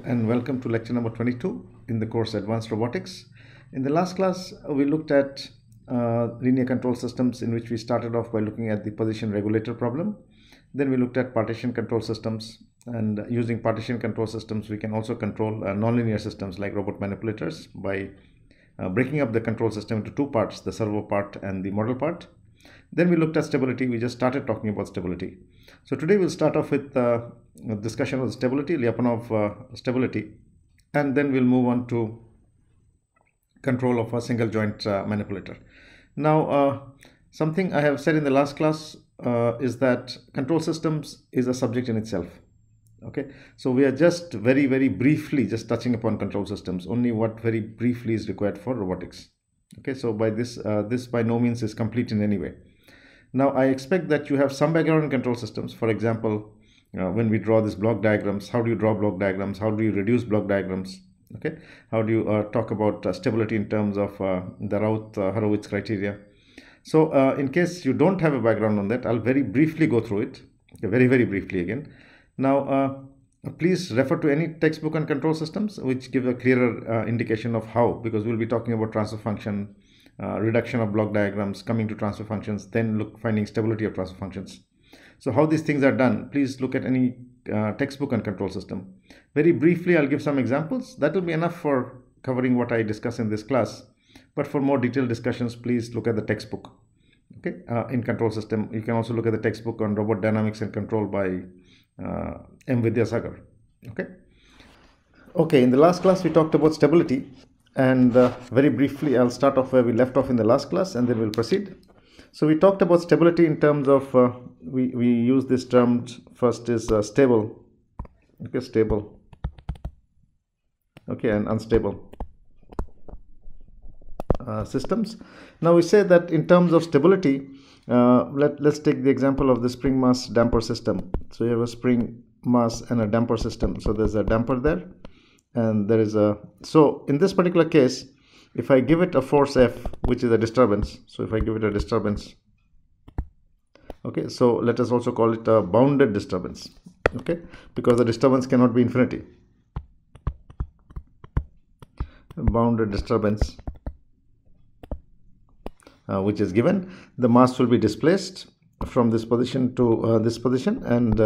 and welcome to lecture number 22 in the course Advanced Robotics. In the last class, we looked at linear control systems, in which we started off by looking at the position regulator problem. Then we looked at partition control systems, and using partition control systems, we can also control nonlinear systems like robot manipulators by breaking up the control system into two parts, the servo part and the model part. Then we looked at stability. We just started talking about stability. So today we'll start off with a discussion of stability, Lyapunov stability, and then we'll move on to control of a single joint manipulator. Now, something I have said in the last class is that control systems is a subject in itself. Okay, so we are just very briefly just touching upon control systems, only what very briefly is required for robotics. Okay, so by this, this by no means is complete in any way. Now, I expect that you have some background in control systems. For example, when we draw these block diagrams, how do you draw block diagrams? How do you reduce block diagrams? Okay, how do you talk about stability in terms of the Routh-Horowitz criteria? So, in case you don't have a background on that, I'll very briefly go through it, okay, very briefly again. Now, please refer to any textbook on control systems which give a clearer indication of how, because we'll be talking about transfer function, reduction of block diagrams, coming to transfer functions, then finding stability of transfer functions. So how these things are done, please look at any textbook on control system. Very briefly, I'll give some examples. That will be enough for covering what I discuss in this class. But for more detailed discussions, please look at the textbook. Okay, in control system. You can also look at the textbook on robot dynamics and control by M. Vidyasagar. Okay, in the last class we talked about stability, and very briefly I'll start off where we left off in the last class and then we'll proceed. So we talked about stability in terms of we use this term. First is stable, okay, stable, okay, and unstable systems. Now we say that in terms of stability, let's take the example of the spring mass damper system. So you have a spring mass and a damper system. So there's a damper there, and there is a, so in this particular case, if I give it a force F, which is a disturbance, so if I give it a disturbance, okay, so let us also call it a bounded disturbance, okay, because the disturbance cannot be infinity. Bounded disturbance which is given, the mass will be displaced from this position to this position, and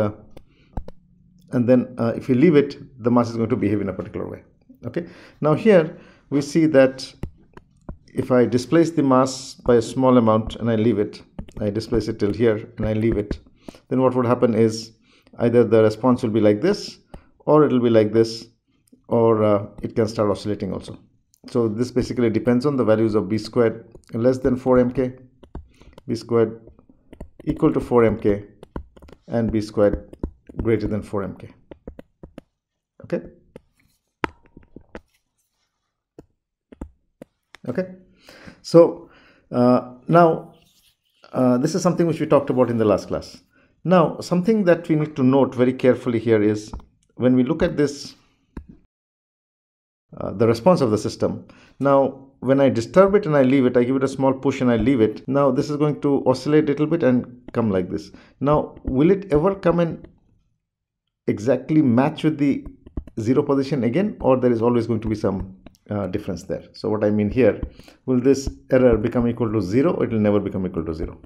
then if you leave it, the mass is going to behave in a particular way. Okay, now here we see that if I displace the mass by a small amount and I leave it, I displace it till here and I leave it, then what would happen is either the response will be like this, or it will be like this, or it can start oscillating also. So this basically depends on the values of b squared less than 4 mk, b squared equal to 4 mk, and b squared greater than 4 mk. Okay. Okay. So now this is something which we talked about in the last class. Now something that we need to note very carefully here is when we look at this, the response of the system. Now when I disturb it and I leave it, I give it a small push and I leave it. Now this is going to oscillate a little bit and come like this. Now will it ever come and exactly match with the zero position again, or there is always going to be some difference there? So what I mean here, will this error become equal to 0, or it will never become equal to 0?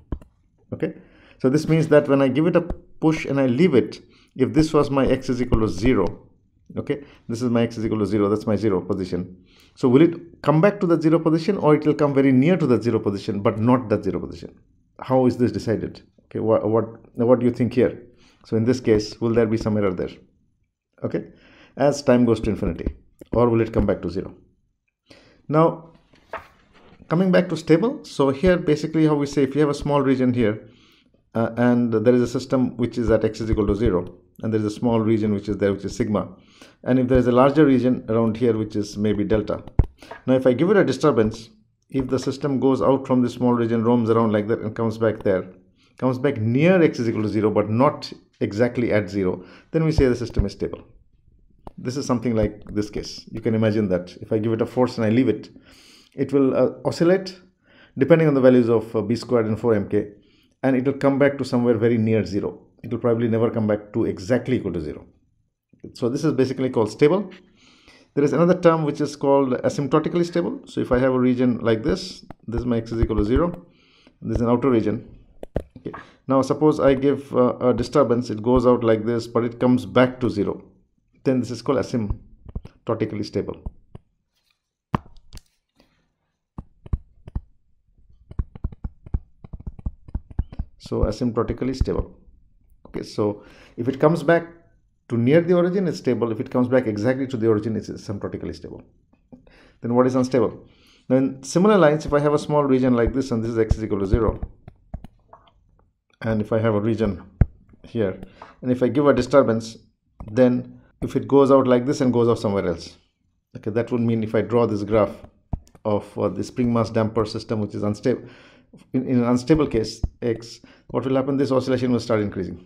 Okay, so this means that when I give it a push and I leave it, if this was my x is equal to 0, okay, this is my x is equal to 0, that's my 0 position. So will it come back to the 0 position, or it will come very near to the 0 position but not that 0 position? How is this decided? Okay, what do you think here? So in this case, will there be some error there? Okay, as time goes to infinity, or will it come back to 0? Now coming back to stable, so here basically how we say, if you have a small region here and there is a system which is at x is equal to 0, and there is a small region which is there, which is sigma, and if there is a larger region around here which is maybe delta. Now if I give it a disturbance, if the system goes out from this small region, roams around like that and comes back there, comes back near x is equal to 0 but not exactly at 0, then we say the system is stable. This is something like this case. You can imagine that if I give it a force and I leave it, it will oscillate depending on the values of b squared and 4 mk, and it will come back to somewhere very near 0. It will probably never come back to exactly equal to 0. So this is basically called stable. There is another term which is called asymptotically stable. So if I have a region like this is my x is equal to 0. This is an outer region. Okay. Now suppose I give a disturbance, it goes out like this, but it comes back to 0. Then this is called asymptotically stable. So asymptotically stable. Okay, so if it comes back to near the origin, it's stable. If it comes back exactly to the origin, it's asymptotically stable. Then what is unstable? Then similar lines, if I have a small region like this, and this is x is equal to 0, and if I have a region here, and if I give a disturbance, then if it goes out like this and goes off somewhere else, okay, that would mean if I draw this graph of the spring mass damper system, which is unstable, in an unstable case x, what will happen? This oscillation will start increasing,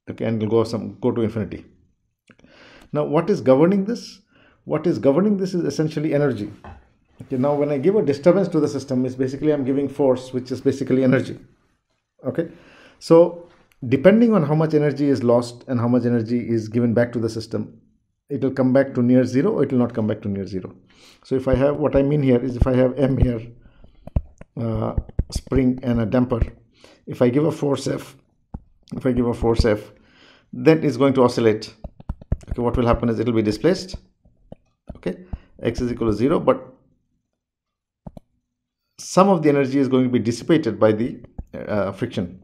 okay, and will go to infinity. Now what is governing this? What is governing this is essentially energy. Okay, now when I give a disturbance to the system, is basically I'm giving force, which is basically energy. Okay, so depending on how much energy is lost and how much energy is given back to the system, it will come back to near 0 or it will not come back to near 0. So if I have, what I mean here is, if I have M here, spring and a damper, if I give a force F, then it's going to oscillate. Okay, what will happen is it will be displaced. Okay, x is equal to 0, but some of the energy is going to be dissipated by the friction,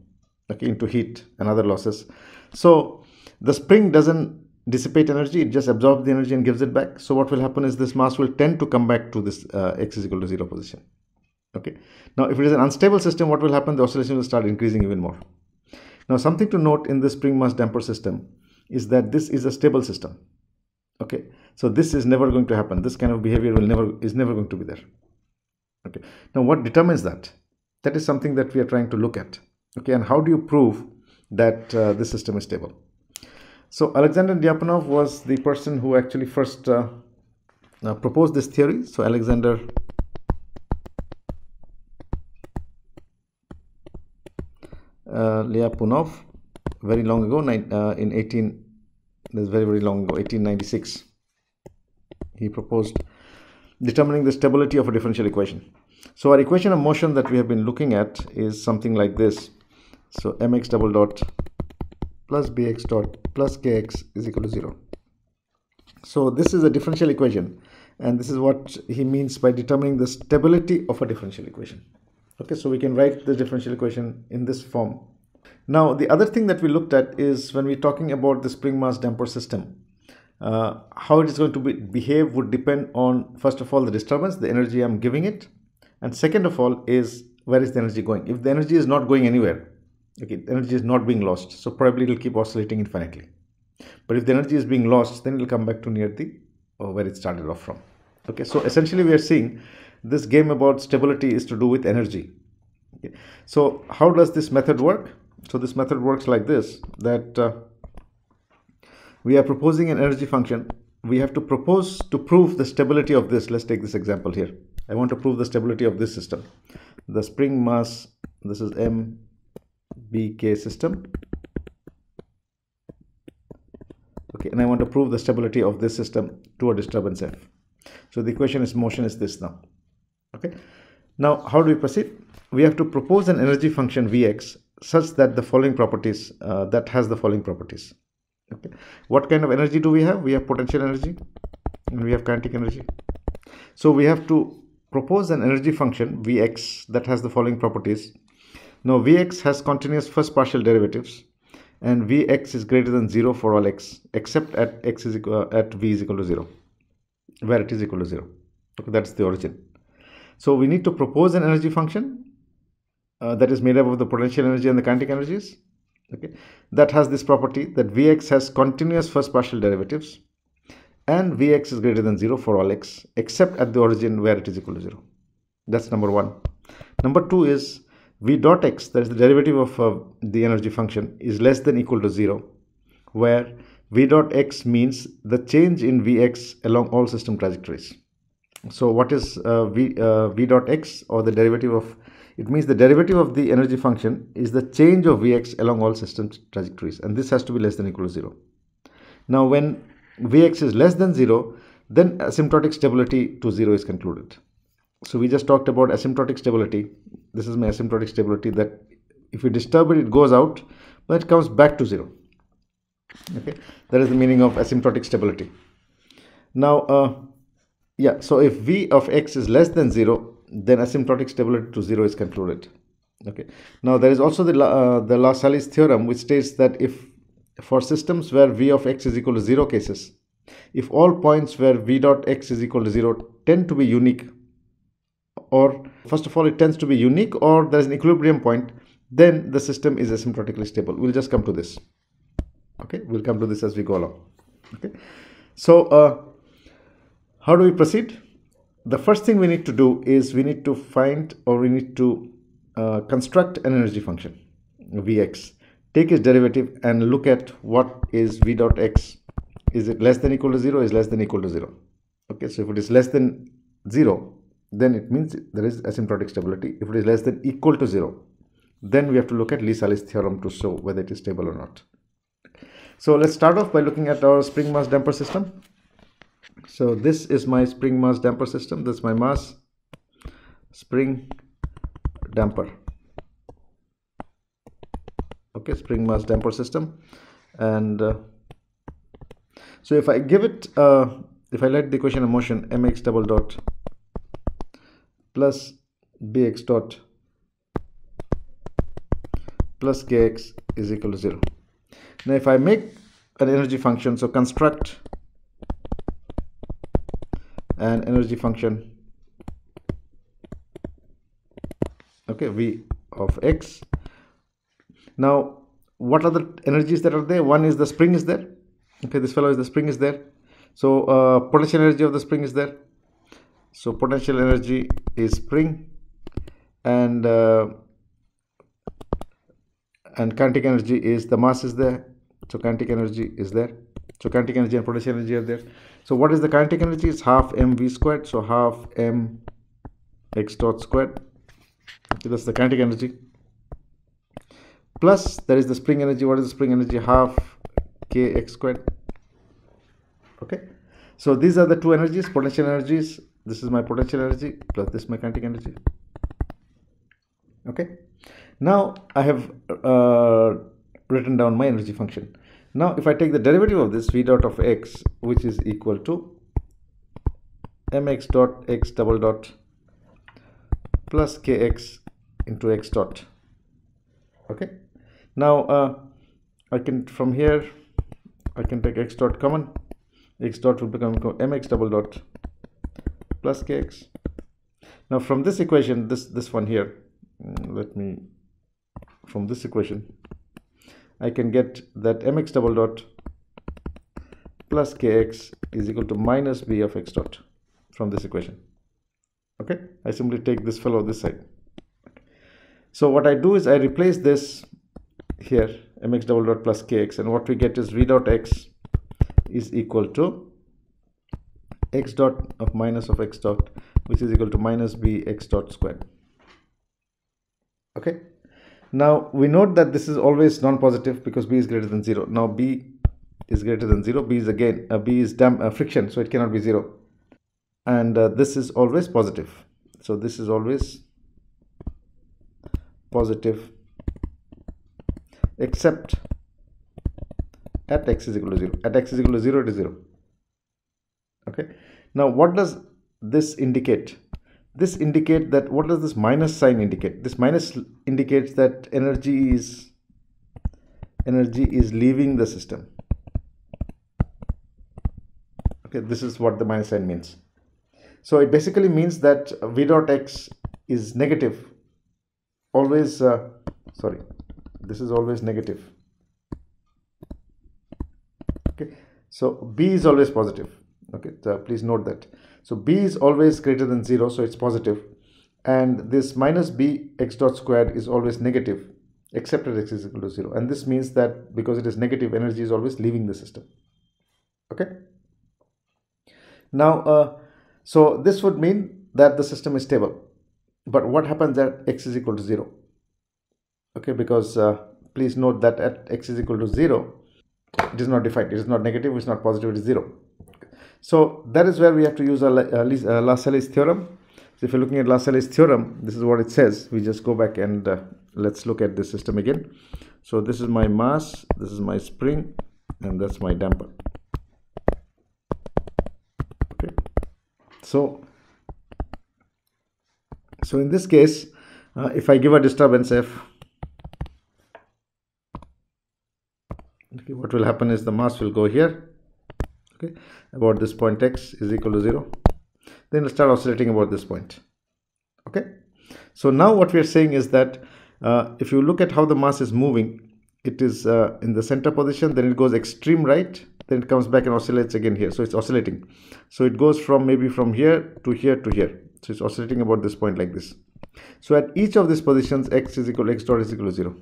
okay, into heat and other losses. So the spring doesn't dissipate energy, it just absorbs the energy and gives it back. So what will happen is this mass will tend to come back to this x is equal to 0 position. Okay, now if it is an unstable system, what will happen? The oscillation will start increasing even more. Now something to note in this spring mass damper system is that this is a stable system. Okay, so this is never going to happen. This kind of behavior is never going to be there. Okay, now what determines that? That is something that we are trying to look at. Okay, and how do you prove that this system is stable? So Alexander Lyapunov was the person who actually first proposed this theory. So Alexander Lyapunov, very long ago, very long ago, 1896, he proposed determining the stability of a differential equation. So our equation of motion that we have been looking at is something like this. So mx double dot plus bx dot plus kx is equal to 0. So this is a differential equation, and this is what he means by determining the stability of a differential equation. Okay, so we can write the differential equation in this form. Now the other thing that we looked at is, when we're talking about the spring mass damper system, how it is going to behave would depend on, first of all, the disturbance, the energy I'm giving it, and second of all is, where is the energy going? If the energy is not going anywhere, okay, energy is not being lost, so probably it will keep oscillating infinitely. But if the energy is being lost, then it will come back to near the where it started off from. Okay, so essentially we are seeing this game about stability is to do with energy. Okay. So how does this method work? So this method works like this, that we are proposing an energy function. We have to propose to prove the stability of this. Let's take this example here. I want to prove the stability of this system. The spring mass, this is MBK system. Okay, and I want to prove the stability of this system to a disturbance F. So the equation is motion is this now. Okay, now how do we proceed? We have to propose an energy function Vx such that the following properties, that has the following properties. Okay, what kind of energy do we have? We have potential energy and we have kinetic energy. So we have to propose an energy function Vx that has the following properties. Now Vx has continuous first partial derivatives, and Vx is greater than 0 for all x except at v is equal to 0, where it is equal to 0. Okay, that's the origin. So we need to propose an energy function that is made up of the potential energy and the kinetic energies. Okay, that has this property that Vx has continuous first partial derivatives, and Vx is greater than 0 for all x except at the origin where it is equal to 0. That's number one. Number two is v dot x, that is the derivative of the energy function, is less than equal to 0, where v dot x means the change in Vx along all system trajectories. So what is v dot x, or the derivative of, it means the derivative of the energy function is the change of Vx along all system trajectories, and this has to be less than equal to 0. Now when Vx is less than 0, then asymptotic stability to 0 is concluded. So we just talked about asymptotic stability. This is my asymptotic stability, that if you disturb it, it goes out, but it comes back to 0. Okay, that is the meaning of asymptotic stability. Now, yeah, so if V of x is less than 0, then asymptotic stability to 0 is concluded. Okay, now there is also the Lassalle's theorem, which states that if for systems where V of x is equal to 0 cases, if all points where V dot x is equal to 0 tend to be unique, or first of all it tends to be unique, or there is an equilibrium point, then the system is asymptotically stable. We'll just come to this. Okay, we'll come to this as we go along. Okay, so how do we proceed? The first thing we need to do is we need to find, or we need to construct an energy function, Vx, take its derivative and look at what is V dot x. Is it less than equal to 0? Is less than equal to 0? Okay, so if it is less than 0, then it means there is asymptotic stability. If it is less than equal to 0, then we have to look at Lassalle's theorem to show whether it is stable or not. So let's start off by looking at our spring mass damper system. So this is my spring mass damper system. This is my mass spring damper. Okay, spring mass damper system. And so if I give it, if I let the equation of motion mx double dot plus bx dot plus kx is equal to 0. Now if I make an energy function, so construct an energy function, okay, V of x. Now what are the energies that are there? One is the spring is there. Okay, this fellow is the spring is there. So potential energy of the spring is there. So potential energy is spring, and kinetic energy is the mass is there. So kinetic energy is there. So kinetic energy and potential energy are there. So what is the kinetic energy? It's half mv squared. So half m x dot squared. Okay, that's the kinetic energy. Plus there is the spring energy. What is the spring energy? Half kx squared. Okay, so these are the two energies, potential energies. This is my potential energy plus this is my kinetic energy. Okay, now I have written down my energy function. Now if I take the derivative of this, V dot of x, which is equal to mx dot x double dot plus kx into x dot. Okay, now I can, from here I can take x dot common. X dot will become mx double dot plus kx. Now from this equation, this one here, from this equation I can get that mx double dot plus kx is equal to minus b of x dot from this equation. Okay, I simply take this fellow this side. So what I do is I replace this here, mx double dot plus kx, and what we get is V dot x is equal to x dot of minus of x dot, which is equal to minus b x dot squared. Okay, now we note that this is always non-positive because b is greater than 0. Now b is greater than 0. B is again b is friction, so it cannot be 0. And this is always positive. So this is always positive except at x is equal to 0. At x is equal to 0, it is 0. Okay, now what does this indicate? This indicates that, what does this minus sign indicate? This minus indicates that energy is leaving the system. Okay, this is what the minus sign means. So it basically means that V dot x is negative always. Sorry, this is always negative. Okay, so b is always positive. Okay, so please note that. So b is always greater than 0, so it's positive, and this minus b x dot squared is always negative except at x is equal to 0, and this means that because it is negative, energy is always leaving the system. Okay, now so this would mean that the system is stable. But what happens at x is equal to 0? Okay, because please note that at x is equal to 0, It is not defined. It is not negative, it's not positive, it is 0. So that is where we have to use our Lassalle's theorem. So if you're looking at Lassalle's theorem, this is what it says. We just go back and let's look at this system again. So this is my mass, this is my spring, and that's my damper. Okay. So in this case, if I give a disturbance F, okay, what will happen is the mass will go here, okay, about this point x is equal to 0. Then it'll start oscillating about this point. Okay. So now what we are saying is that if you look at how the mass is moving, it is in the center position, then it goes extreme right, then it comes back and oscillates again here. So it's oscillating. So it goes from maybe from here to here to here. So it's oscillating about this point like this. So at each of these positions, x dot is equal to 0.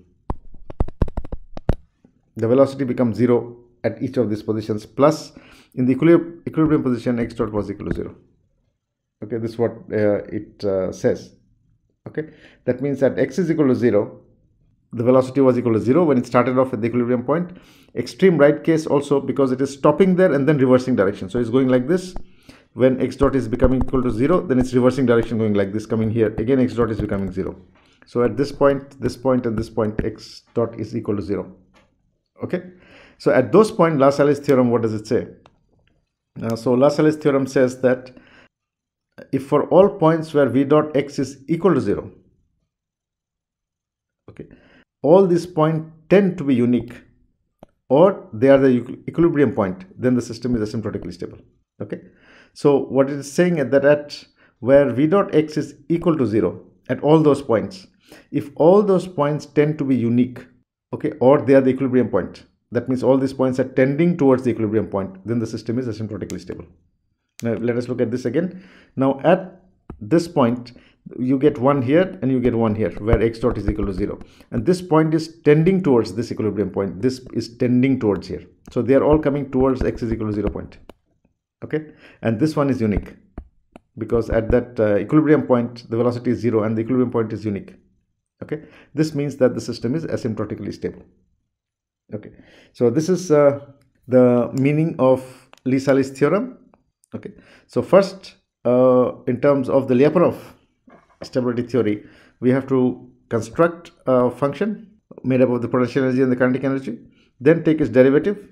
The velocity becomes 0 at each of these positions, plus in the equilibrium position, x dot was equal to 0. Okay, this is what it says. Okay, that means that x is equal to 0, the velocity was equal to 0 when it started off at the equilibrium point. Extreme right case also, because it is stopping there and then reversing direction. So it's going like this. When x dot is becoming equal to 0, then it's reversing direction, going like this, coming here. Again, x dot is becoming 0. So at this point, and this point, x dot is equal to 0. Okay. So at those points, Lassalle's theorem, what does it say? So Lassalle's theorem says that if for all points where v dot x is equal to 0, okay, all these points tend to be unique, or they are the equilibrium point, then the system is asymptotically stable. Okay. So what it is saying is that at where v dot x is equal to 0, at all those points, if all those points tend to be unique, okay, or they are the equilibrium point, that means all these points are tending towards the equilibrium point, then the system is asymptotically stable. Now let us look at this again. Now at this point, you get one here and you get one here, where x dot is equal to 0, and this point is tending towards this equilibrium point. This is tending towards here. So they are all coming towards x is equal to 0 point. Okay, and this one is unique because at that equilibrium point the velocity is 0 and the equilibrium point is unique. Okay, this means that the system is asymptotically stable. Okay, so this is the meaning of Lassalle's theorem. Okay, so first in terms of the Lyapunov stability theory, we have to construct a function made up of the potential energy and the kinetic energy, then take its derivative,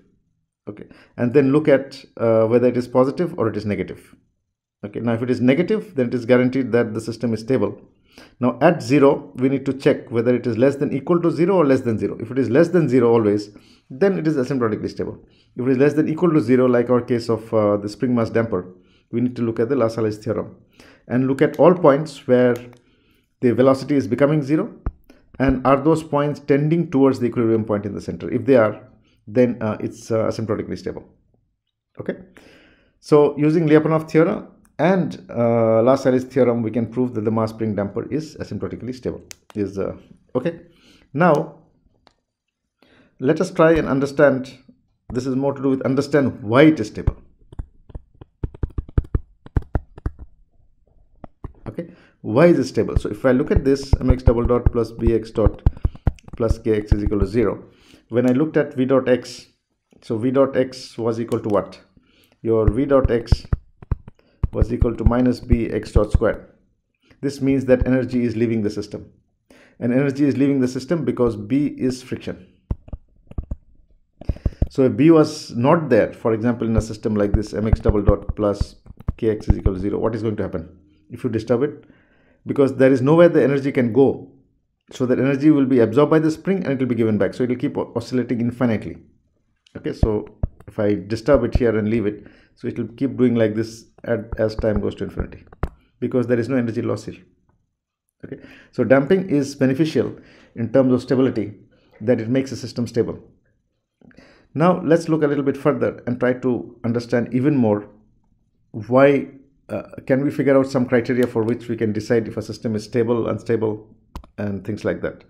okay, and then look at whether it is positive or it is negative. Okay, now if it is negative, then it is guaranteed that the system is stable. Now at 0, we need to check whether it is less than equal to 0 or less than 0. If it is less than 0 always, then it is asymptotically stable. If it is less than equal to 0, like our case of the spring mass damper, we need to look at the Lassalle's theorem and look at all points where the velocity is becoming 0, and are those points tending towards the equilibrium point in the center. If they are, then it's asymptotically stable. Okay, so using Lyapunov theorem and Lassalle's theorem, we can prove that the mass spring damper is asymptotically stable. Okay. Now let us try and understand. This is more to do with understand why it is stable. Okay, why is it stable? So if I look at this, mx double dot plus bx dot plus kx is equal to 0. When I looked at v dot x, so v dot x was equal to what? Your v dot x was equal to minus b x dot squared. This means that energy is leaving the system, and energy is leaving the system because b is friction. So if b was not there, for example, in a system like this, mx double dot plus kx is equal to 0, what is going to happen if you disturb it? Because there is nowhere the energy can go, so that energy will be absorbed by the spring and it will be given back, so it will keep oscillating infinitely. Okay, so if I disturb it here and leave it, so it will keep doing like this as time goes to infinity, because there is no energy loss here. Okay, so damping is beneficial in terms of stability, that it makes the system stable. Now let's look a little bit further and try to understand even more why. Can we figure out some criteria for which we can decide if a system is stable, unstable, and things like that?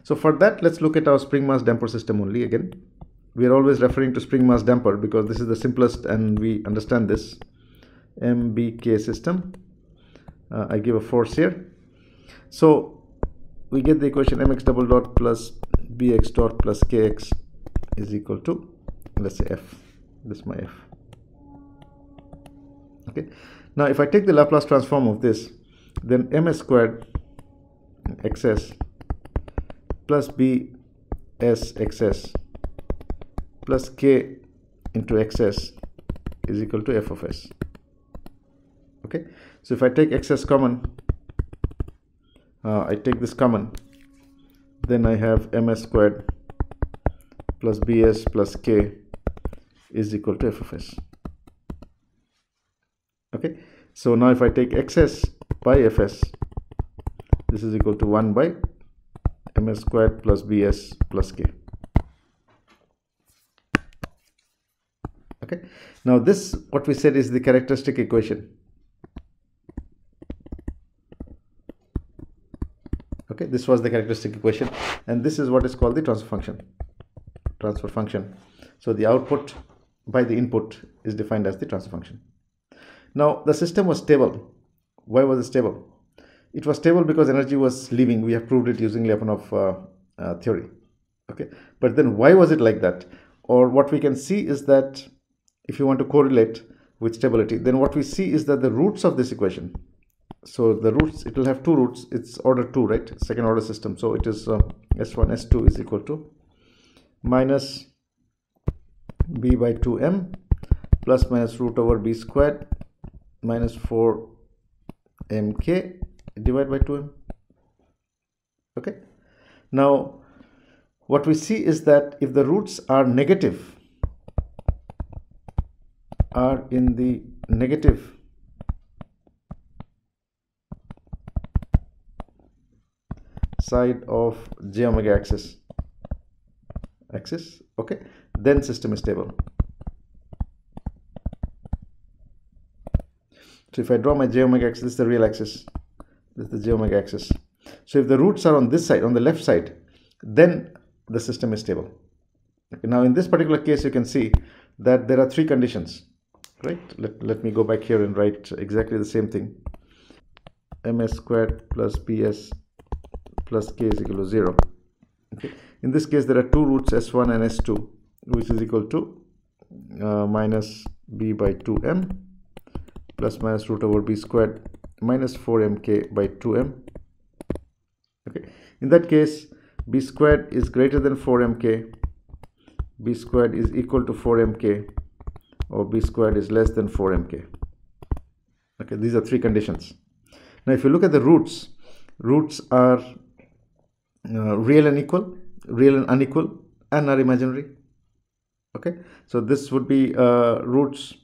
So for that, let's look at our spring mass damper system only again. We are always referring to spring mass damper because this is the simplest and we understand this. MBK system. I give a force here. So we get the equation mx double dot plus bx dot plus kx is equal to let's say f. This is my f. Okay, now if I take the Laplace transform of this, then ms squared xs plus bs xs plus k into xs is equal to f of s. Okay, so if I take xs common, I take this common, then I have ms squared plus bs plus k is equal to f of s. Okay, so now if I take xs by fs, this is equal to 1 by ms squared plus bs plus k. Okay, now this, what we said, is the characteristic equation. Okay, this was the characteristic equation, and this is what is called the transfer function. So the output by the input is defined as the transfer function. Now the system was stable. Why was it stable? It was stable because energy was leaving. We have proved it using Lyapunov theory. Okay, but then why was it like that? Or what we can see is that if you want to correlate with stability, then what we see is that the roots of this equation, so the roots, it will have two roots, it's order 2, right? Second order system. So it is s1 s2 is equal to minus b by 2m plus minus root over b squared minus 4mk divided by 2m. Okay, now what we see is that if the roots are negative, are in the negative side of j omega axis, okay, then system is stable. So if I draw my j omega axis, this is the real axis, this is the j omega axis. So if the roots are on this side, on the left side, then the system is stable. Okay, now in this particular case, you can see that there are three conditions, right? Let me go back here and write exactly the same thing. ms squared plus bs plus k is equal to 0. Okay, in this case there are two roots, s1 and s2, which is equal to minus b by 2m plus minus root over b squared minus 4mk by 2m. Okay, in that case b squared is greater than 4mk, b squared is equal to 4mk, or b squared is less than 4mk. Okay, these are three conditions. Now if you look at the roots, roots are real and equal, real and unequal, and are imaginary. Okay, so this would be roots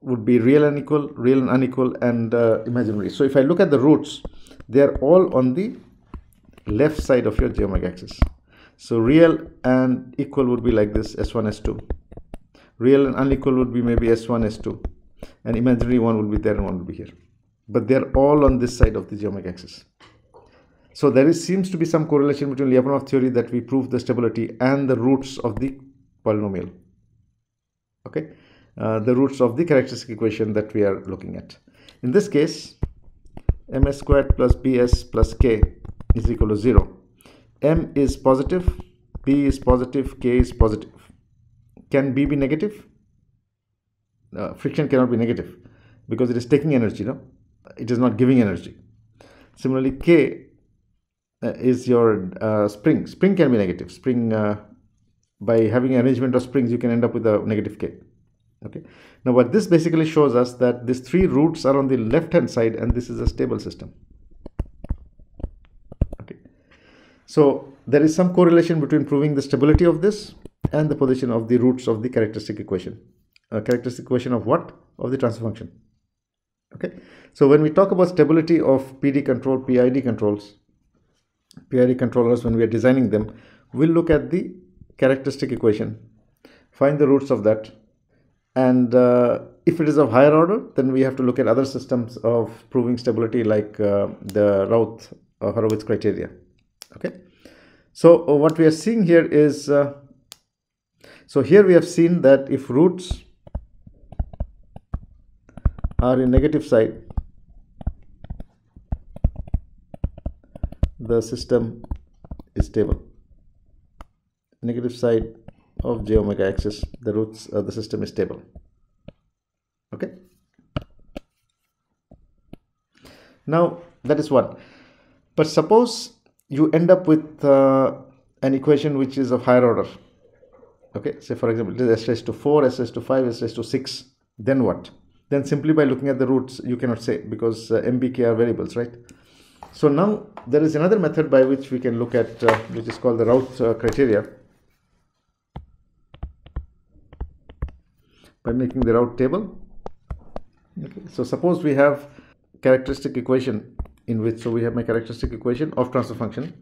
would be real and equal, real and unequal, and imaginary. So if I look at the roots, they are all on the left side of your j omega axis. So real and equal would be like this, s1 s2. Real and unequal would be maybe s1 s2, and imaginary one would be there and one would be here, but they are all on this side of the j omega axis. So there seems to be some correlation between Lyapunov theory that we prove the stability and the roots of the polynomial. Okay, the roots of the characteristic equation that we are looking at. In this case, ms squared plus bs plus k is equal to 0. M is positive, b is positive, k is positive. Can b be negative? Friction cannot be negative because it is taking energy, no? It is not giving energy. Similarly, k is your spring. Spring can be negative. Spring, by having an arrangement of springs, you can end up with a negative k. Okay, now what this basically shows us that these three roots are on the left hand side and this is a stable system. Okay, so there is some correlation between proving the stability of this and the position of the roots of the characteristic equation. Characteristic equation of what? Of the transfer function. Okay, so when we talk about stability of PD control, PID controllers, when we are designing them, we'll look at the characteristic equation, find the roots of that, and if it is of higher order, then we have to look at other systems of proving stability, like the Routh-Horowitz criteria. Okay, so what we are seeing here is, so here we have seen that if roots are in negative side, the system is stable. Negative side, of j omega axis, the roots the system is stable. Okay, now that is one. But suppose you end up with an equation which is of higher order. Okay, say for example it is s raised to 4, s raised to 5, s raised to 6. Then what? Then simply by looking at the roots you cannot say, because mbk are variables, right? So now there is another method by which we can look at which is called the route criteria, by making the route table. Okay, so suppose we have characteristic equation in which, so we have my characteristic equation of transfer function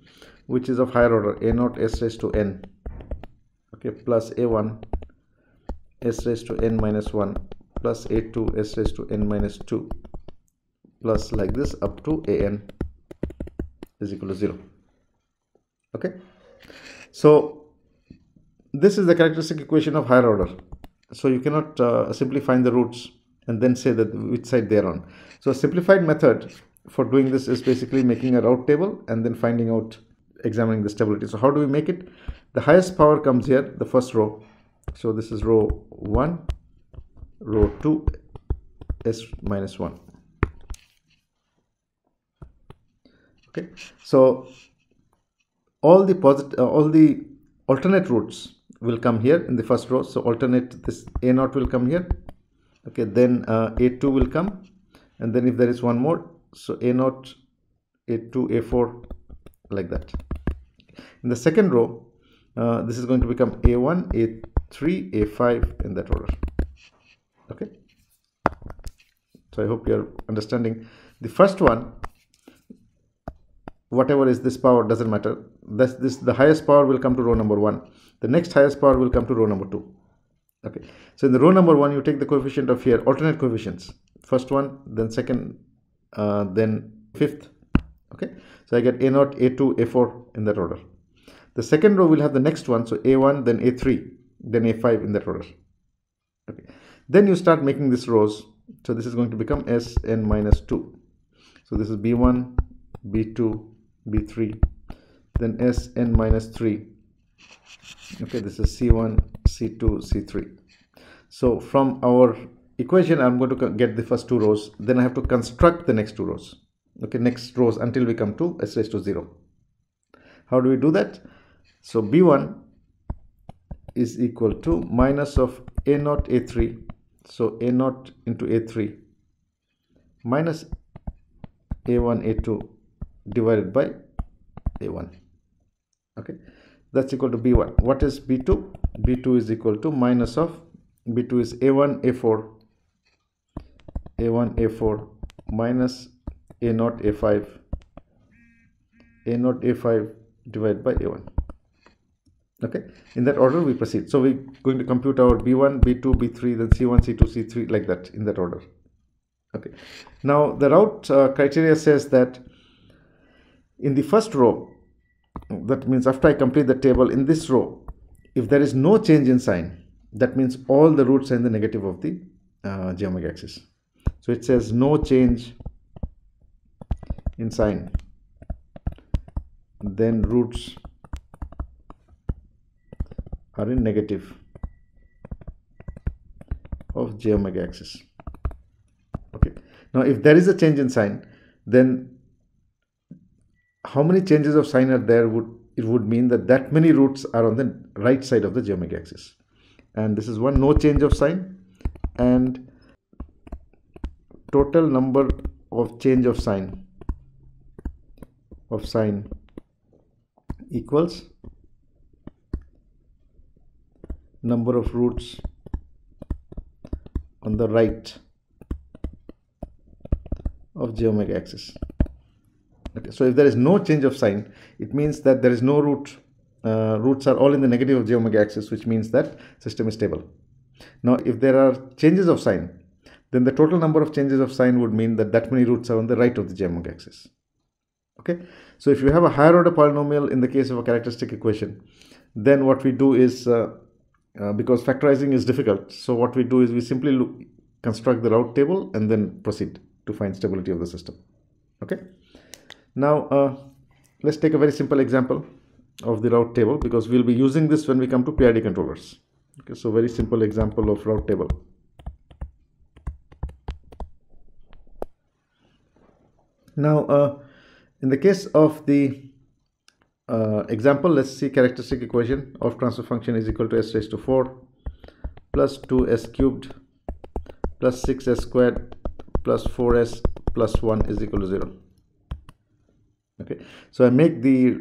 which is of higher order, a0 s raised to n, okay, plus a1 s raised to n minus 1 plus a2 s raised to n minus 2 plus like this up to an is equal to 0. Okay, so this is the characteristic equation of higher order. So you cannot simply find the roots and then say that which side they are on. So a simplified method for doing this is basically making a route table and then finding out, examining the stability. So how do we make it? The highest power comes here, the first row. So this is row 1, row 2, s minus 1. Okay, so all the alternate roots will come here in the first row. So alternate, this a0 will come here. Okay, then a2 will come, and then if there is one more, so a0, a2, a4, like that. In the second row, this is going to become a1, a3, a5 in that order. Okay, so I hope you are understanding. The first one, whatever is this power doesn't matter. The highest power will come to row number 1. The next highest power will come to row number 2. Okay, so in the row number 1 you take the coefficient of here, alternate coefficients, first one, then second, then fifth. Okay, so I get a0, a2, a4 in that order. The second row will have the next one, so a1, then a3, then a5 in that order. Okay, then you start making these rows. So this is going to become sn minus 2. So this is b1, b2, b3, then sn minus 3. Okay, this is c1, c2, c3. So from our equation I'm going to get the first two rows, then I have to construct the next two rows. Okay, next rows until we come to s raised to 0. How do we do that? So b1 is equal to minus of a0, a3, so a0 into a3 minus a1, a2 divided by a1. Okay, that's equal to b1. What is b2? b2 is equal to minus of, b2 is a1, a4, a1, a4 minus a0, a5, a0, a5 divided by a1. Okay, in that order we proceed. So we're going to compute our b1, b2, b3, then c1, c2, c3, like that, in that order. Okay, now the route criteria says that in the first row, that means after I complete the table, in this row, if there is no change in sign, that means all the roots are in the negative of the j omega axis. So it says no change in sign, then roots are in negative of j omega axis. Okay, now if there is a change in sign, then how many changes of sign are there would mean that many roots are on the right side of the j omega axis. And this is one no change of sign, and total number of change of sign equals number of roots on the right of j omega axis. Okay, so if there is no change of sign, it means that there is no root. Roots are all in the negative of j omega axis, which means that system is stable. Now, if there are changes of sign, then the total number of changes of sign would mean that many roots are on the right of the j omega axis. Okay, so if you have a higher order polynomial in the case of a characteristic equation, then what we do is, because factorizing is difficult, so what we do is we simply construct the route table and then proceed to find stability of the system. Okay, now let's take a very simple example. of the route table, because we'll be using this when we come to PID controllers. Okay, so very simple example of route table. Now, in the case of the example, let's see characteristic equation of transfer function is equal to s raised to 4 plus 2s cubed plus 6s squared plus 4s plus 1 is equal to 0. Okay, so I make the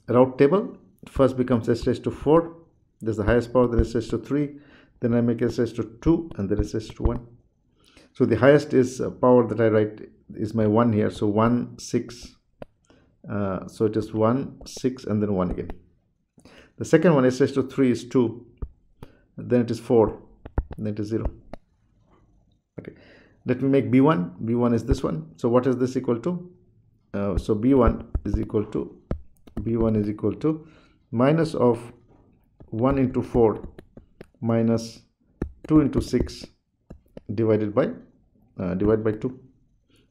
route table. First becomes s raised to 4, this is the highest power, then s raised to 3, then I make s raised to 2, and then s raised to 1. So the highest is power that I write is my 1 here, so 1, 6, so it is 1, 6, and then 1 again. The second one, s raised to 3, is 2, then it is 4, then it is 0. Okay, let me make b1. b1 is this one. So what is this equal to? So b1 is equal to minus of 1 into 4 minus 2 into 6 divided by 2,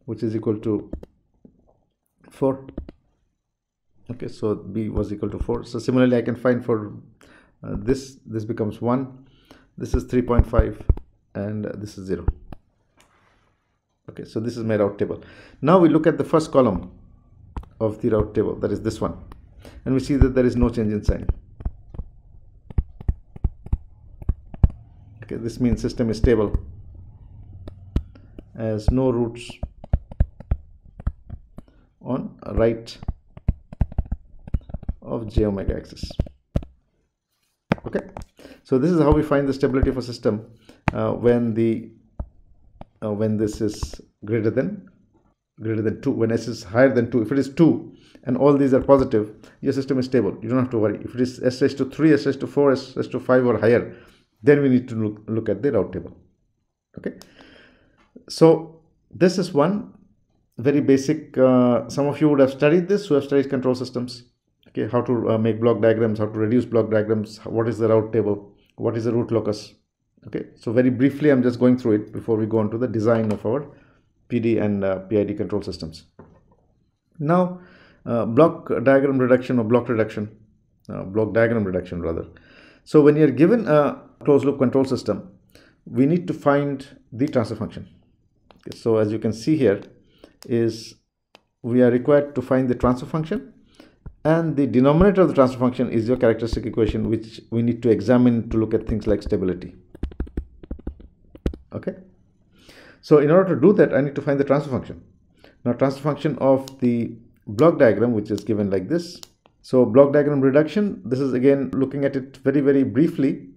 which is equal to 4. Okay, so b was equal to 4. So similarly, I can find for this becomes 1, this is 3.5, and this is 0. Okay, so this is my route table. Now we look at the first column of the route table, that is this one, and we see that there is no change in sign. Okay, this means system is stable, as no roots on right of j omega axis. Okay, so this is how we find the stability of a system when this is greater than 2, when s is higher than 2. If it is 2 and all these are positive, your system is stable, you don't have to worry. If it is s raised to 3, s raised to 4, s raised to 5 or higher, then we need to look at the route table. Okay, so this is one very basic, some of you would have studied this who have studied control systems. Okay, how to make block diagrams, how to reduce block diagrams, what is the route table, what is the root locus. Okay, so very briefly I'm just going through it before we go on to the design of our PD and PID control systems. Now block diagram reduction rather. So when you're given a closed loop control system, we need to find the transfer function. Okay, so as you can see here is we are required to find the transfer function, and the denominator of the transfer function is your characteristic equation, which we need to examine to look at things like stability. Okay, so in order to do that, I need to find the transfer function. Now transfer function of the block diagram, which is given like this. So block diagram reduction, this is again looking at it very, very briefly.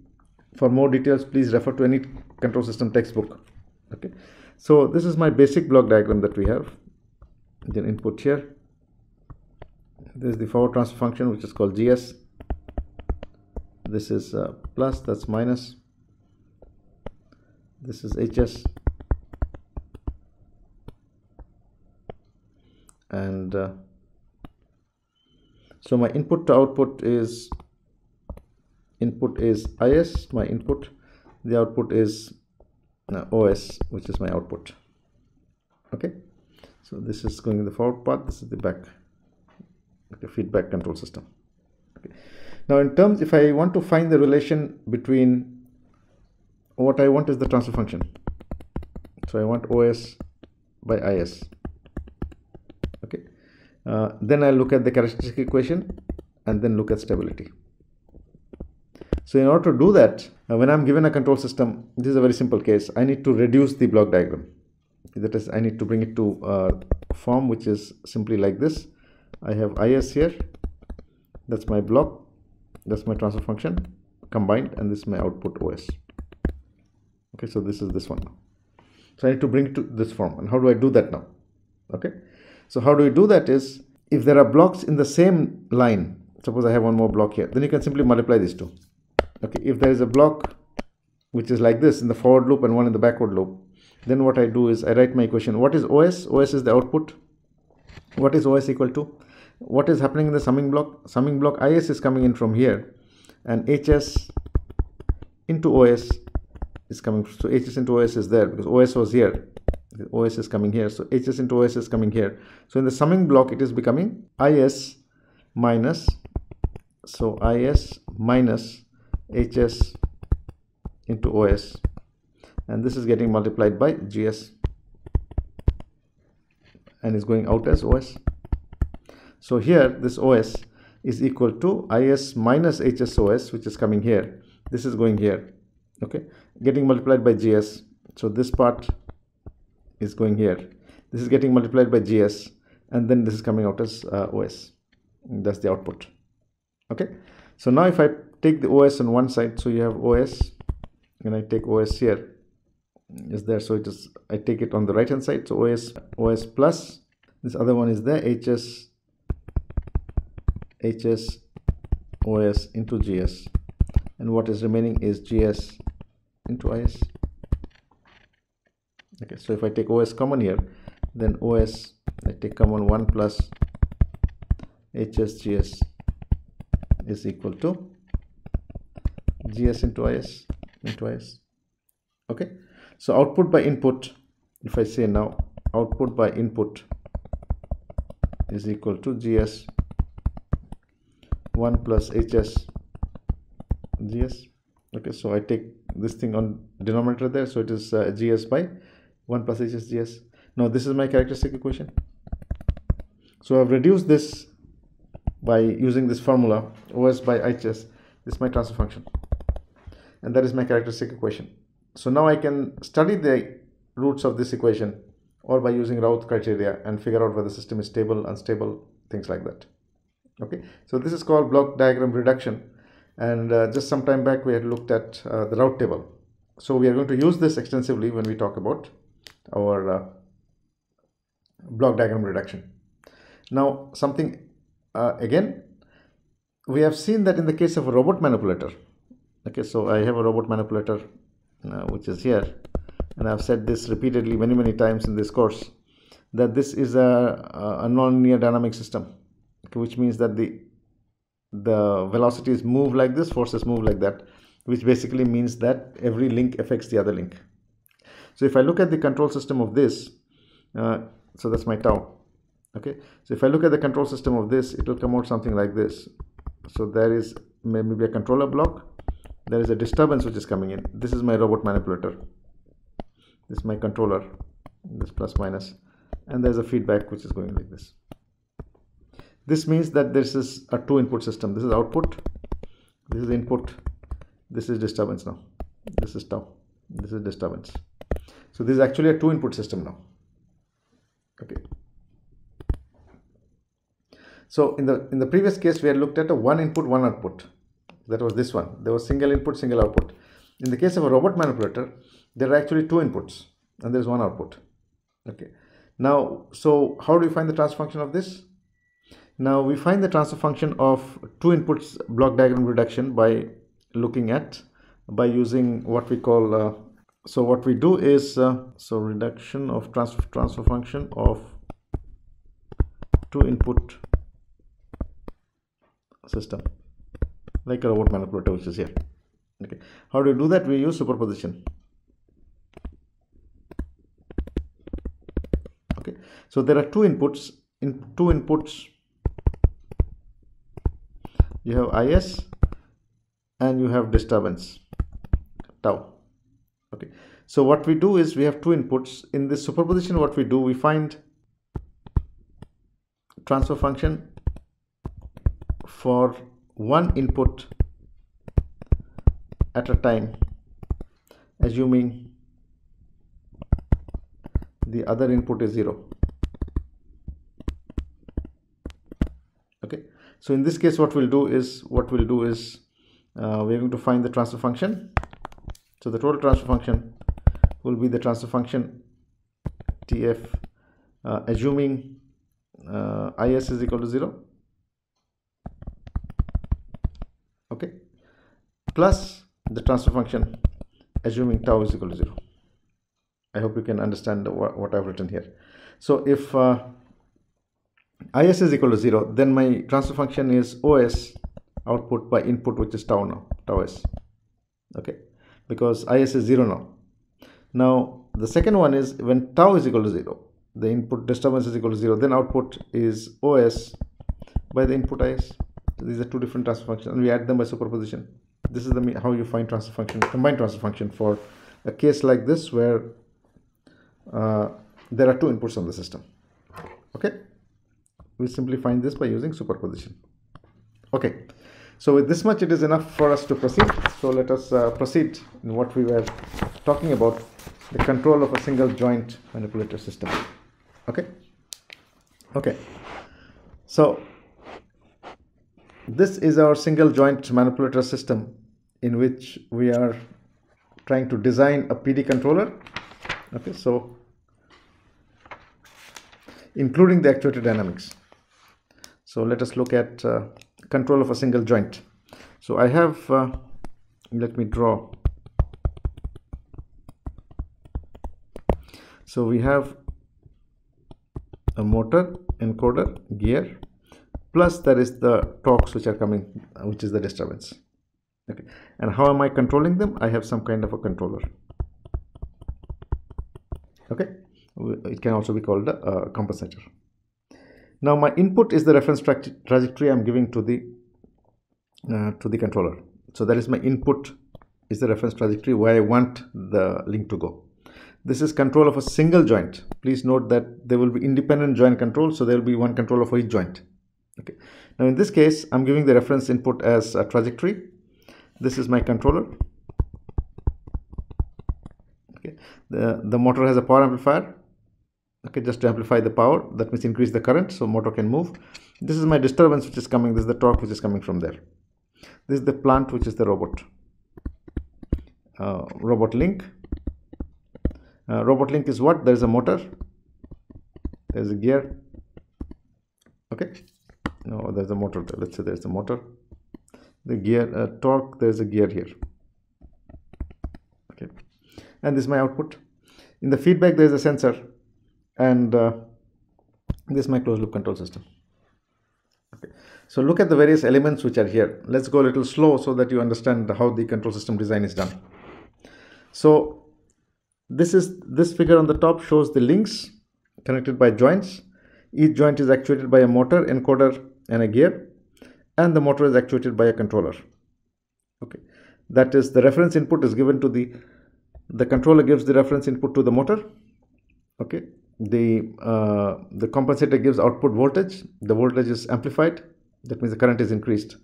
For more details, please refer to any control system textbook. Okay, so this is my basic block diagram that we have. Then input here. This is the forward transfer function, which is called GS. This is plus, that's minus. This is HS. And so my input to output is, IS, my input. The output is OS, which is my output. Okay, so this is going in the forward part, this is the back. Okay, feedback control system. Okay, now in terms, if I want to find the relation between, what I want is the transfer function. So I want OS by IS. Okay, then I look at the characteristic equation and then look at stability. So in order to do that, when I'm given a control system, this is a very simple case. I need to reduce the block diagram. That is, I need to bring it to a form which is simply like this. I have IS here, that's my block, that's my transfer function combined, and this is my output OS. Okay, so this is this one now. So I need to bring it to this form. And how do I do that now? Okay, so how do we do that is, if there are blocks in the same line, suppose I have one more block here, then you can simply multiply these two. Okay, if there is a block which is like this in the forward loop and one in the backward loop, then what I do is I write my equation. What is OS? OS is the output. What is OS equal to? What is happening in the summing block? Summing block IS is coming in from here, and HS into OS is coming. So HS into OS is there because OS was here. OS is coming here. So HS into OS is coming here. So in the summing block, it is becoming IS minus So is minus hs into os, and this is getting multiplied by gs and is going out as os. So here this os is equal to is minus hsos, which is coming here. This is going here, okay, getting multiplied by gs. So this part is going here. This is getting multiplied by gs, and then this is coming out as os. That's the output. Okay, so now if I take the os on one side, so you have os, and I take os here is there, so it is, I take it on the right hand side, so os plus this other one is there, hs os into gs, and what is remaining is gs into is. Okay, so if I take os common here, then os I take common 1 plus hs gs is equal to gs into is. Okay, so output by input, if I say now output by input is equal to gs 1 plus hs gs. Okay, so I take this thing on denominator there, so it is gs by 1 plus hs gs. Now this is my characteristic equation. So I've reduced this by using this formula os by hs. This is my transfer function, and that is my characteristic equation. So now I can study the roots of this equation, or by using Raoult criteria, and figure out whether the system is stable, unstable, things like that. Okay, so this is called block diagram reduction, and just some time back we had looked at the Raoult table. So we are going to use this extensively when we talk about our block diagram reduction. Now something again, we have seen that in the case of a robot manipulator. Okay, so I have a robot manipulator which is here, and I've said this repeatedly many times in this course, that this is a non-linear dynamic system, okay, which means that the velocities move like this, forces move like that, which basically means that every link affects the other link. So if I look at the control system of this, so that's my tau. Okay, so if I look at the control system of this, it will come out something like this. So there is maybe a controller block, there is a disturbance which is coming in. This is my robot manipulator, this is my controller, this plus minus, and there's a feedback which is going like this. This means that this is a two input system. This is output, this is input, this is disturbance. Now this is tau, this is disturbance. So this is actually a two input system now. Okay, so in the previous case we had looked at a one input one output. That was this one. There was single input single output. In the case of a robot manipulator, there are actually two inputs and there is one output. Okay, now so how do we find the transfer function of this? Now we find the transfer function of two inputs block diagram reduction by looking at, by using what we call so what we do is so reduction of transfer function of two input system, like a robot manipulator which is here. Okay, how do we do that? We use superposition. Okay, so there are two inputs. In two inputs you have is and you have disturbance tau. Okay, so what we do is we have two inputs. In this superposition, what we do, we find transfer function for one input at a time, assuming the other input is 0. Okay, so in this case what we'll do is we're going to find the transfer function. So the total transfer function will be the transfer function TF assuming is is equal to 0, okay, plus the transfer function assuming tau is equal to 0. I hope you can understand what I've written here. So if is is equal to 0, then my transfer function is os output by input, which is tau now, tau s. Okay, because is is 0 now. Now the second one is when tau is equal to 0, the input disturbance is equal to 0, then output is os by the input is. So these are two different transfer functions, and we add them by superposition. This is how you find transfer function, combined transfer function for a case like this where there are two inputs on the system. Okay, we simply find this by using superposition. Okay, so with this much it is enough for us to proceed. So let us proceed in what we were talking about, the control of a single joint manipulator system. Okay, so this is our single joint manipulator system in which we are trying to design a PD controller. Okay, so including the actuator dynamics. So let us look at control of a single joint. So I have, let me draw. So we have a motor, encoder, gear, plus there is the torques which are coming, which is the disturbance. Okay, and how am I controlling them? I have some kind of a controller. Okay, it can also be called a compensator. Now my input is the reference trajectory I'm giving to the controller. So that is my input, is the reference trajectory where I want the link to go. This is control of a single joint. Please note that there will be independent joint control, so there will be one controller for each joint. Okay, now in this case I'm giving the reference input as a trajectory. This is my controller. Okay, the motor has a power amplifier. Okay, just to amplify the power, that means increase the current so motor can move. This is my disturbance which is coming. This is the torque which is coming from there. This is the plant, which is the robot. Robot link. Robot link is what? There is a motor, there is a gear. Okay, no, there's a motor. Let's say there's a motor, the gear, torque, there's a gear here. Okay, and this is my output. In the feedback there is a sensor, and this is my closed loop control system. Okay, so look at the various elements which are here. Let's go a little slow so that you understand how the control system design is done. So this figure on the top shows the links connected by joints. Each joint is actuated by a motor, encoder, and a gear, and the motor is actuated by a controller. Okay, that is, the reference input is given to the controller gives the reference input to the motor. Okay, the compensator gives output voltage. The voltage is amplified, that means the current is increased,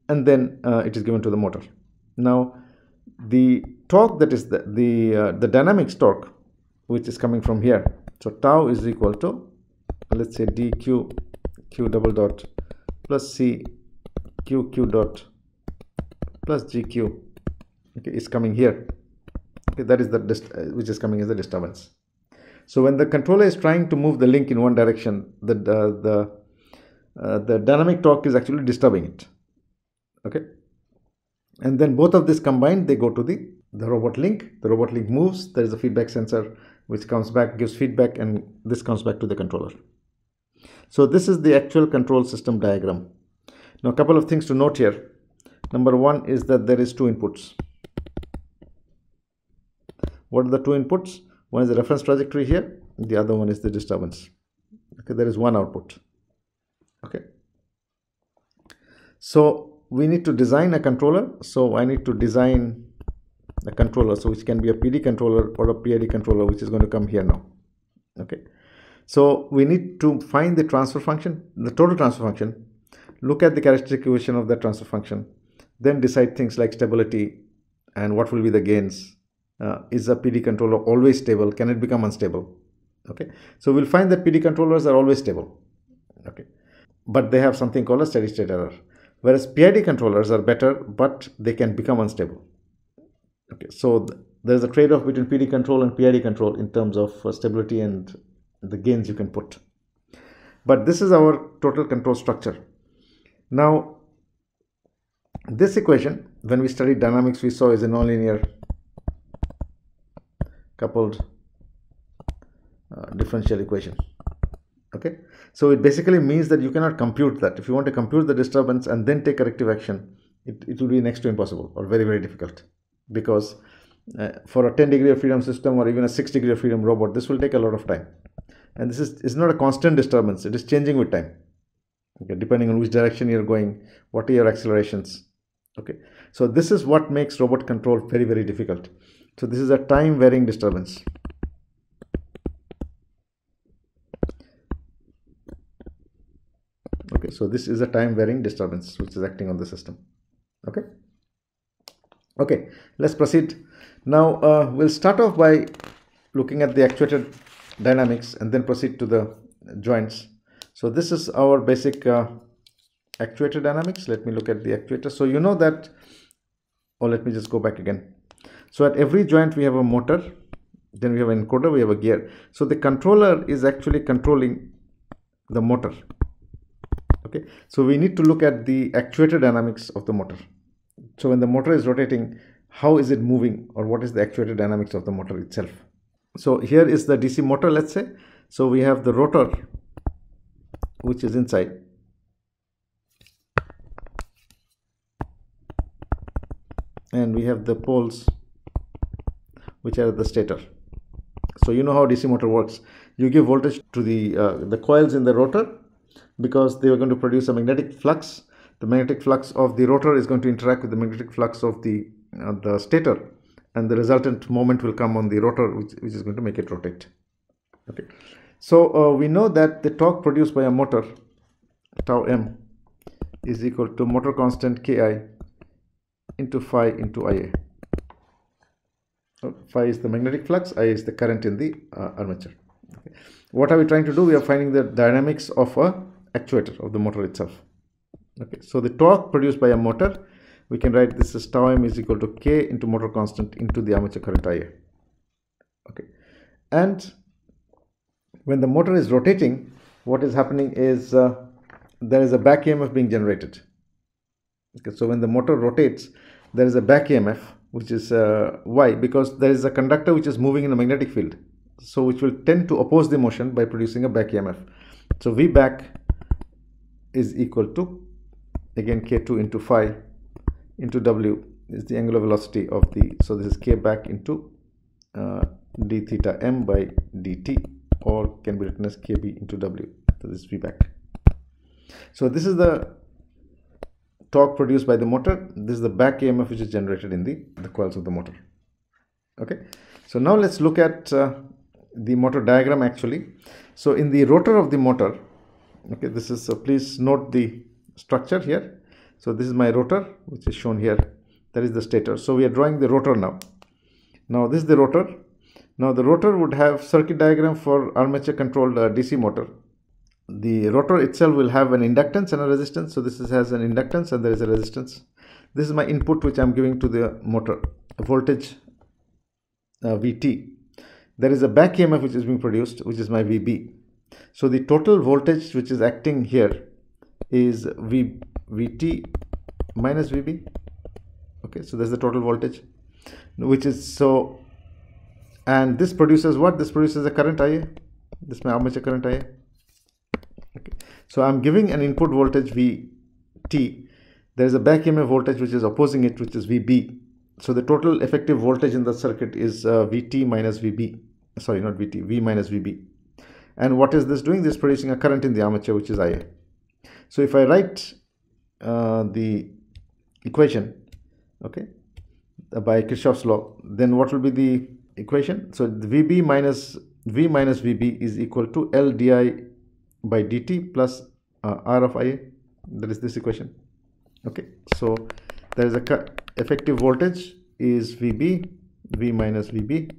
and then it is given to the motor. Now the torque, that is the dynamics torque, which is coming from here. So tau is equal to, let's say, dq q double dot plus c q dot plus gq. Okay, is coming here. Okay, that is the which is coming as the disturbance. So when the controller is trying to move the link in one direction, the dynamic torque is actually disturbing it. Okay, and then both of this combined, they go to the robot link. The robot link moves. There is a feedback sensor which comes back, gives feedback, and this comes back to the controller. So this is the actual control system diagram. Now a couple of things to note here. Number one is that there is two inputs. What are the two inputs? One is the reference trajectory here, the other one is the disturbance. Okay, there is one output. Okay, so we need to design a controller. So I need to design a controller, so which can be a PD controller or a PID controller, which is going to come here now. Okay, so we need to find the transfer function, the total transfer function, look at the characteristic equation of that transfer function, then decide things like stability and what will be the gains. Is a PD controller always stable? Can it become unstable? Okay, so we'll find that PD controllers are always stable. Okay, but they have something called a steady state error, whereas PID controllers are better, but they can become unstable. Okay, so there's a trade-off between PD control and PID control in terms of stability and the gains you can put. But this is our total control structure. Now this equation, when we studied dynamics, we saw is a nonlinear coupled differential equation. Okay, so it basically means that you cannot compute that. If you want to compute the disturbance and then take corrective action, it will be next to impossible or very, very difficult, because for a 10 degree of freedom system or even a 6 degree of freedom robot, this will take a lot of time, and this is not a constant disturbance. It is changing with time. Okay, depending on which direction you're going, what are your accelerations. Okay, so this is what makes robot control very, very difficult. So this is a time varying disturbance. Okay, so this is a time varying disturbance which is acting on the system. Okay, okay, let's proceed. Now we'll start off by looking at the actuator dynamics and then proceed to the joints. So this is our basic actuator dynamics. Let me look at the actuator. So you know that, or let me just go back again. So at every joint we have a motor, then we have an encoder, we have a gear. So the controller is actually controlling the motor. Okay, so we need to look at the actuator dynamics of the motor. So when the motor is rotating, how is it moving, or what is the actuator dynamics of the motor itself? So here is the DC motor, let's say. So we have the rotor which is inside, and we have the poles which are at the stator. So you know how DC motor works. You give voltage to the coils in the rotor because they are going to produce a magnetic flux. The magnetic flux of the rotor is going to interact with the magnetic flux of the stator, and the resultant moment will come on the rotor, which is going to make it rotate. Okay, so we know that the torque produced by a motor, tau m, is equal to motor constant Ki into phi into Ia. So phi is the magnetic flux, I is the current in the armature. Okay. What are we trying to do? We are finding the dynamics of a actuator, of the motor itself. Okay, so the torque produced by a motor, we can write this as tau m is equal to K into motor constant into the armature current Ia. Okay, and when the motor is rotating, what is happening is there is a back EMF being generated. Okay, so when the motor rotates, there is a back EMF, which is why? Because there is a conductor which is moving in a magnetic field, so which will tend to oppose the motion by producing a back EMF. So V back is equal to, again, K2 into phi into W is the angular velocity of the, so this is K back into d theta m by dt, or can be written as KB into W. So this is V back. So this is the torque produced by the motor. This is the back EMF which is generated in the coils of the motor. Okay, so now let's look at the motor diagram actually. So in the rotor of the motor, okay, this is, please note the structure here. So this is my rotor, which is shown here. That is the stator. So we are drawing the rotor now. Now this is the rotor. Now the rotor would have circuit diagram for armature controlled DC motor. The rotor itself will have an inductance and a resistance. So this has an inductance and there is a resistance. This is my input which I am giving to the motor, voltage Vt. There is a back EMF which is being produced, which is my Vb. So the total voltage which is acting here is Vt minus Vb. Okay, so that's the total voltage, which is so, and this produces what? This produces a current Ia. This is my armature current Ia. Okay, so I'm giving an input voltage Vt. There is a back EMF voltage which is opposing it, which is Vb. So the total effective voltage in the circuit is Vt minus Vb. Sorry, not Vt, V minus Vb. And what is this doing? This is producing a current in the armature, which is Ia. So if I write the equation, okay, by Kirchhoff's law, then what will be the equation? So the Vb minus V minus Vb is equal to L di by dt plus R of Ia. That is this equation. Okay, so there is a effective voltage is Vb, V minus Vb.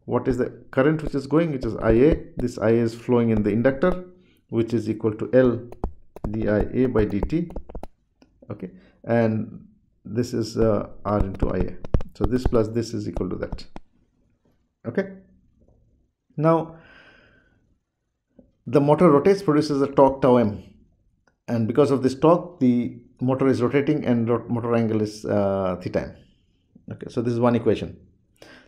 What is the current which is going? It is Ia. This Ia is flowing in the inductor, which is equal to L dia by dt. Okay, and this is R into Ia. So this plus this is equal to that. Okay, now the motor rotates, produces a torque tau m, and because of this torque the motor is rotating and motor angle is theta m. Okay, so this is one equation.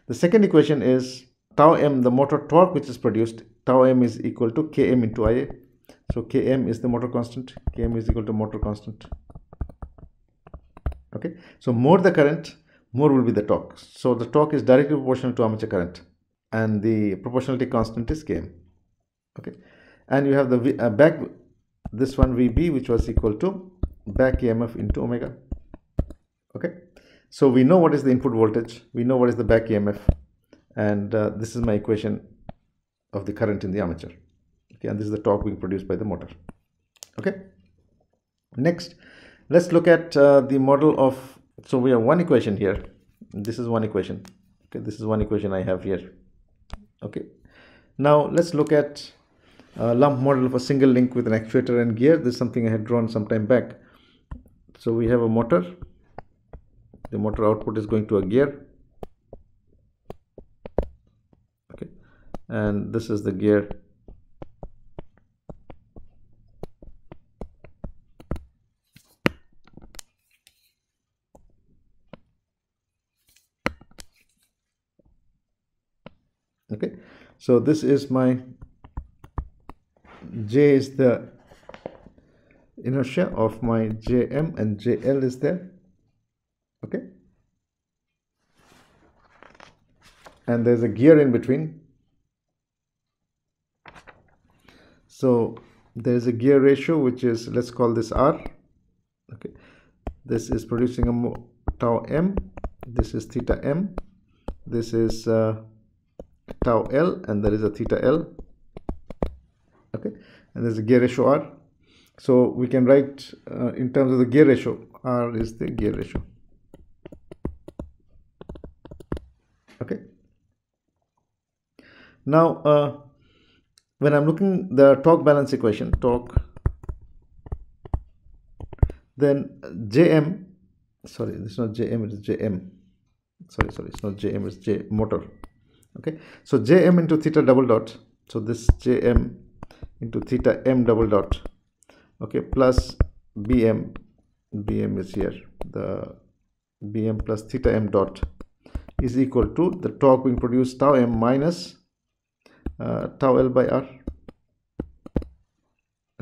The second equation is tau m, the motor torque which is produced. Tau m is equal to Km into Ia. So Km is the motor constant. Km is equal to motor constant. Okay, so more the current, more will be the torque. So the torque is directly proportional to armature current, and the proportionality constant is Km. Okay, and you have the back this one VB, which was equal to back EMF into omega. Okay, so we know what is the input voltage, we know what is the back EMF, and this is my equation of the current in the armature. Okay, and this is the torque being produced by the motor. Okay, next let's look at the model of, so we have one equation here, this is one equation. Okay, this is one equation I have here. Okay, now let's look at a lump model of a single link with an actuator and gear. This is something I had drawn some time back. So we have a motor, the motor output is going to a gear. Okay, and this is the gear. Okay, so this is my J is the inertia of my JM, and JL is there. Okay, and there's a gear in between. So there's a gear ratio, which is, let's call this R. Okay, this is producing a tau M, this is theta M, this is tau L, and there is a theta L. Okay, and there's a gear ratio R. So we can write in terms of the gear ratio, R is the gear ratio. Okay, now when I'm looking the torque balance equation, torque, then JM, sorry, this is not JM, it is JM. Sorry, it's not JM, it's J motor. Okay, so JM into theta double dot, so this JM into theta M double dot, okay, plus BM is here, the BM plus theta M dot is equal to the torque being produced tau M minus tau L by R.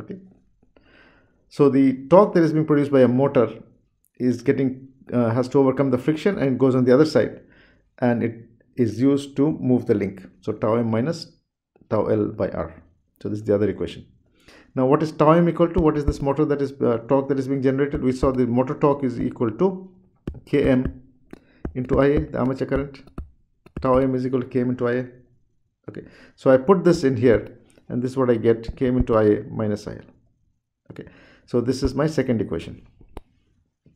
Okay, so the torque that is being produced by a motor is getting has to overcome the friction and goes on the other side, and it is used to move the link. So tau M minus tau L by R. So this is the other equation. Now what is tau M equal to? What is this motor that is torque that is being generated? We saw the motor torque is equal to Km into Ia, the armature current. Tau M is equal to Km into Ia. Okay, so I put this in here, and this is what I get, Km into Ia minus IL. Okay, so this is my second equation.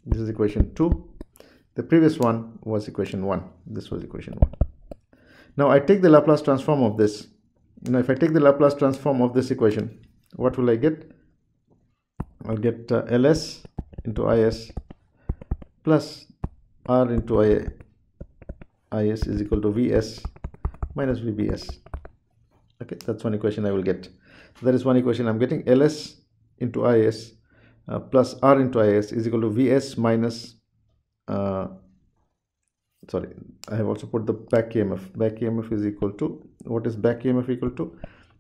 This is equation 2. The previous one was equation 1. This was equation 1. Now I take the Laplace transform of this. Now if I take the Laplace transform of this equation, what will I get? I'll get Ls into Is plus R into Is is equal to Vs minus Vbs. Okay, that's one equation I will get. So that is one equation I'm getting. Ls into Is plus R into Is is equal to Vs minus sorry, I have also put the back EMF. Back EMF is equal to, what is back EMF equal to?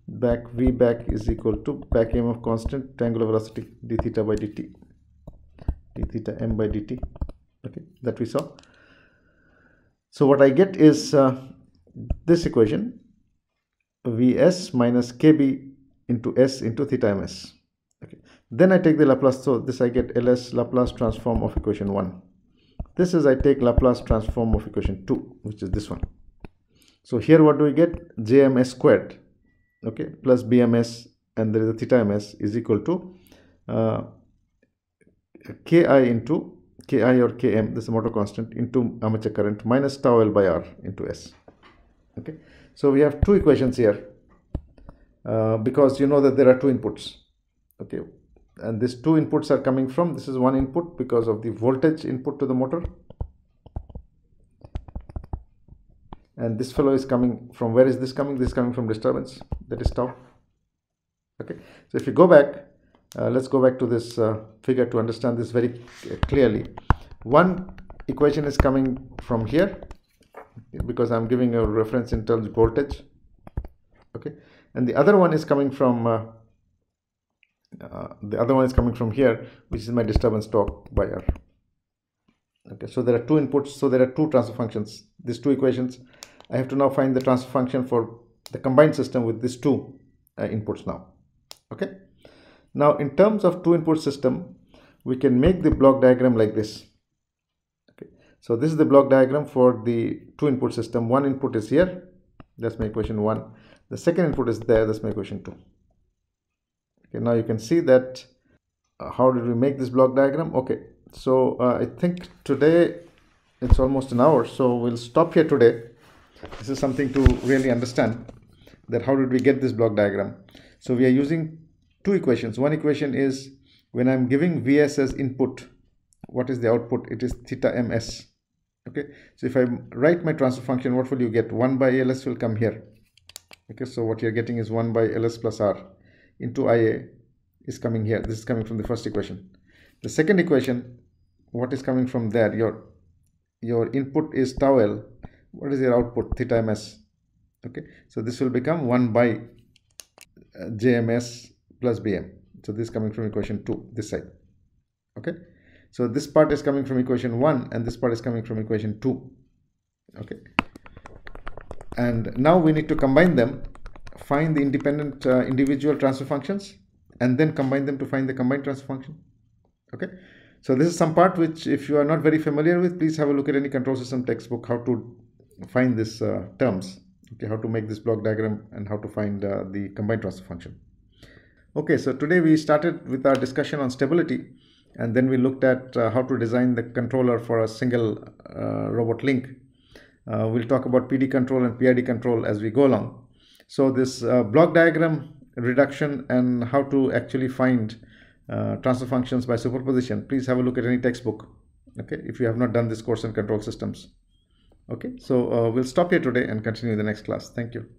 Back V back is equal to back EMF constant, angular velocity d theta by dt, d theta m by dt. Okay, that we saw. So what I get is this equation, Vs minus Kb into S into theta ms. Okay, then I take the Laplace, so this I get Ls Laplace transform of equation 1. This is, I take Laplace transform of equation 2, which is this one. So here what do we get? Jms squared, okay, plus Bms, and there is a theta ms is equal to Ki into Ki or Km, this is motor constant, into armature current minus tau L by R into S. Okay, so we have two equations here because you know that there are two inputs. Okay, and these two inputs are coming from, this is one input because of the voltage input to the motor, and this fellow is coming from, where is this coming? This is coming from disturbance, that is tau. Okay, so if you go back, let's go back to this figure to understand this very clearly. One equation is coming from here because I'm giving a reference in terms of voltage. Okay, and the other one is coming from here, which is my disturbance torque by R. Okay, so there are two inputs, so there are two transfer functions, these two equations. I have to now find the transfer function for the combined system with these two inputs now. Okay, Now in terms of two input system, we can make the block diagram like this. Okay, so this is the block diagram for the two input system. One input is here, that's my equation 1. The second input is there, that's my equation 2. Okay, now you can see that how did we make this block diagram. Okay, so I think today it's almost an hour, so we'll stop here today. This is something to really understand, that how did we get this block diagram. So we are using two equations. One equation is when I'm giving Vs as input, what is the output? It is theta ms. Okay, so if I write my transfer function, what will you get? 1 by ls will come here. Okay, so what you're getting is 1 by ls plus r into ia is coming here. This is coming from the first equation. The second equation, what is coming from there? Your input is tau l. What is your output? Theta ms. Okay, so this will become 1 by jms plus bm. So this is coming from equation 2, this side. Okay, so this part is coming from equation 1 and this part is coming from equation 2. Okay, and now we need to combine them, find the independent individual transfer functions, and then combine them to find the combined transfer function. Okay, so this is some part which, if you are not very familiar with, please have a look at any control system textbook, how to find these terms. Okay, how to make this block diagram and how to find the combined transfer function. Okay, so today we started with our discussion on stability, and then we looked at how to design the controller for a single robot link. We'll talk about PD control and PID control as we go along. So this block diagram reduction and how to actually find transfer functions by superposition, please have a look at any textbook, okay, if you have not done this course on control systems. Okay, so we'll stop here today and continue in the next class. Thank you.